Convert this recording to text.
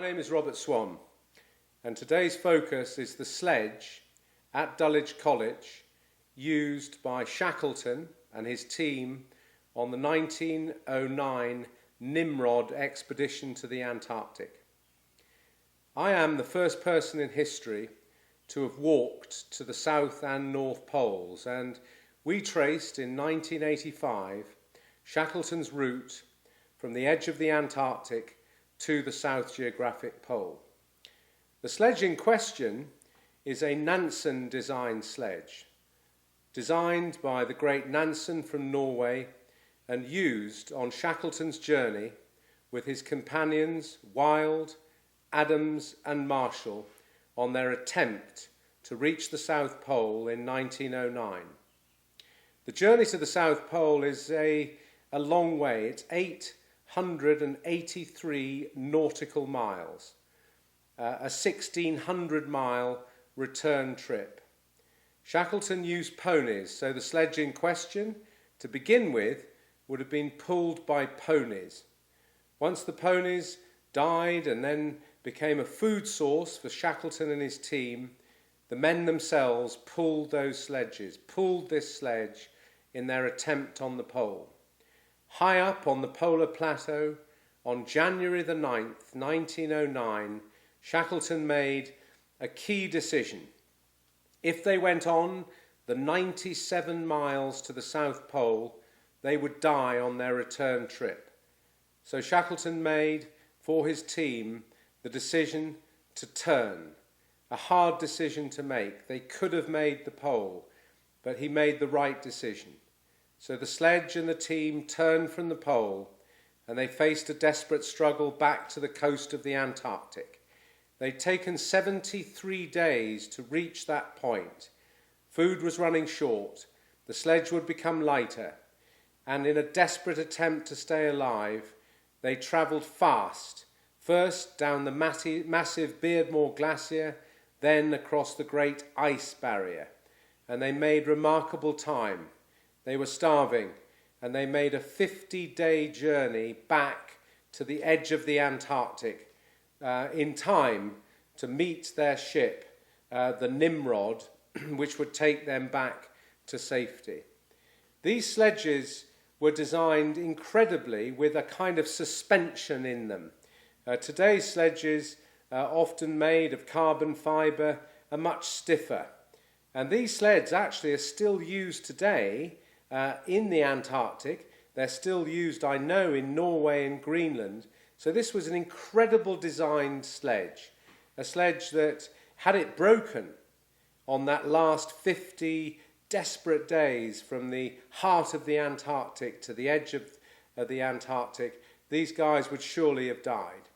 name is Robert Swan, and today's focus is the sledge at Dulwich College used by Shackleton and his team on the 1909 Nimrod Expedition to the Antarctic. I am the first person in history to have walked to the South and North Poles, and we traced in 1985 Shackleton's route from the edge of the Antarctic to the South Geographic Pole. The sledge in question is a Nansen designed sledge, designed by the great Nansen from Norway and used on Shackleton's journey with his companions Wild, Adams and Marshall on their attempt to reach the South Pole in 1909. The journey to the South Pole is a long way. It's 883 nautical miles, a 1,600-mile return trip. Shackleton used ponies, so the sledge in question, to begin with, would have been pulled by ponies. Once the ponies died and then became a food source for Shackleton and his team, the men themselves pulled this sledge in their attempt on the pole. High up on the polar plateau, on January the 9th, 1909, Shackleton made a key decision. If they went on the 97 miles to the South Pole, they would die on their return trip. So Shackleton made, for his team, the decision to turn. A hard decision to make. They could have made the pole, but he made the right decision. So the sledge and the team turned from the pole and they faced a desperate struggle back to the coast of the Antarctic. They'd taken 73 days to reach that point. Food was running short. The sledge would become lighter. And in a desperate attempt to stay alive, they travelled fast. First down the massive Beardmore Glacier, then across the great ice barrier. And they made remarkable time. They were starving, and they made a 50-day journey back to the edge of the Antarctic in time to meet their ship, the Nimrod, which would take them back to safety. These sledges were designed incredibly with a kind of suspension in them. Today's sledges, often made of carbon fibre, are much stiffer. And these sleds actually are still used today in the Antarctic. They're still used, I know, in Norway and Greenland. So this was an incredible designed sledge, a sledge that, had it broken on that last 50 desperate days from the heart of the Antarctic to the edge of the Antarctic, these guys would surely have died.